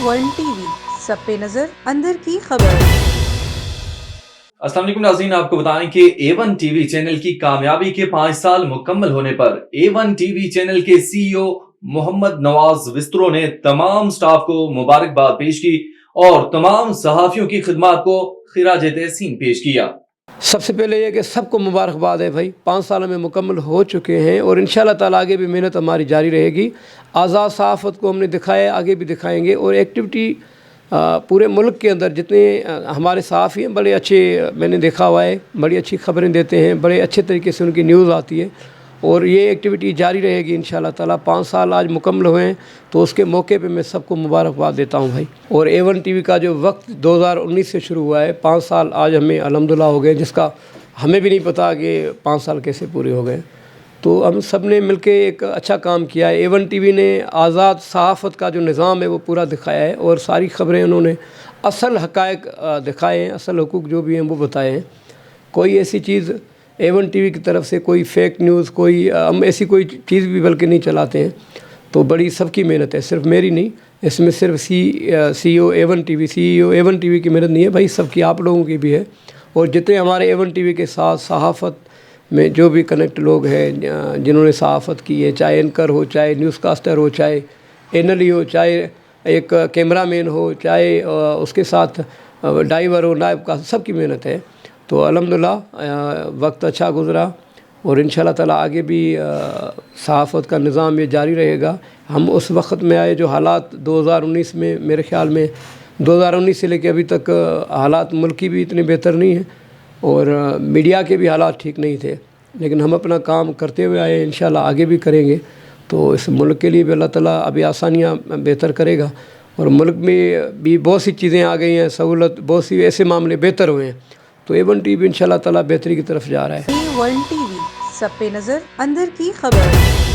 One T V, سب پہ نظر اندر کی خبر۔ السلام علیکم ناظرین، آپ کو بتائیں کہ اے ون ٹی وی چینل کی کامیابی کے 5 سال مکمل ہونے پر اے ون ٹی وی چینل کے سی ای او محمد نواز وسترو نے تمام سٹاف کو مبارکباد پیش کی اور تمام صحافیوں کی خدمات کو خراج تحسین پیش کیا۔ سب سے پہلے یہ کہ سب کو مبارکباد ہے بھائی، 5 سال میں مکمل ہو چکے ہیں اور انشاءاللہ تعالیٰ آگے بھی محنت ہماری جاری رہے گی۔ آزاد صحافت کو ہم نے دکھایا، آگے بھی دکھائیں گے، اور ایکٹیویٹی پورے ملک کے اندر جتنے ہمارے صحافی ہیں بڑے اچھے، میں نے دیکھا ہوا ہے، بڑی اچھی خبریں دیتے ہیں، بڑے اچھے طریقے سے ان کی نیوز آتی ہے، اور یہ ایکٹیویٹی جاری رہے گی انشاءاللہ تعالیٰ۔ 5 سال آج مکمل ہوئے ہیں تو اس کے موقع پہ میں سب کو مبارکباد دیتا ہوں بھائی۔ اور اے ون ٹی وی کا جو وقت 2019 سے شروع ہوا ہے، 5 سال آج ہمیں الحمدللہ ہو گئے، جس کا ہمیں بھی نہیں پتا کہ 5 سال کیسے پورے ہو گئے۔ تو ہم سب نے مل کے ایک اچھا کام کیا ہے۔ اے ون ٹی وی نے آزاد صحافت کا جو نظام ہے وہ پورا دکھایا ہے، اور ساری خبریں انہوں نے اصل حقائق دکھائے ہیں، اصل حقوق جو بھی ہیں وہ بتائے ہیں۔ کوئی ایسی چیز اے ون ٹی وی کی طرف سے کوئی فیک نیوز، کوئی ہم ایسی کوئی چیز بھی بلکہ نہیں چلاتے ہیں۔ تو بڑی سب کی محنت ہے، صرف میری نہیں، اس میں صرف سی او اے ون ٹی وی، سی ای او اے ون ٹی وی کی محنت نہیں ہے بھائی، سب کی، آپ لوگوں کی بھی ہے۔ اور جتنے ہمارے اے ون ٹی وی کے ساتھ صحافت میں جو بھی کنیکٹ لوگ ہیں جنہوں نے صحافت کی ہے، چاہے اینکر ہو، چاہے نیوز کاسٹر ہو، چاہے اینل ہو، چاہے ایک کیمرہ مین ہو، چاہے اس کے ساتھ ڈائیور ہو، نائب کا، سب کی محنت ہے۔ تو الحمدللہ وقت اچھا گزرا، اور انشاءاللہ تعالیٰ آگے بھی صحافت کا نظام یہ جاری رہے گا۔ ہم اس وقت میں آئے جو حالات 2019 میں، میرے خیال میں 2019 سے لے کے ابھی تک حالات ملکی بھی اتنے بہتر نہیں ہیں، اور میڈیا کے بھی حالات ٹھیک نہیں تھے، لیکن ہم اپنا کام کرتے ہوئے آئے، انشاءاللہ آگے بھی کریں گے۔ تو اس ملک کے لیے بھی اللہ تعالیٰ ابھی آسانیاں بہتر کرے گا، اور ملک میں بھی بہت سی چیزیں آ گئی ہیں، سہولت، بہت سی ایسے معاملے بہتر ہوئے ہیں۔ تو اے ون ٹی وی انشاءاللہ تعالیٰ بہتری کی طرف جا رہا ہے۔ ون ٹی وی، سب پہ نظر اندر کی خبر۔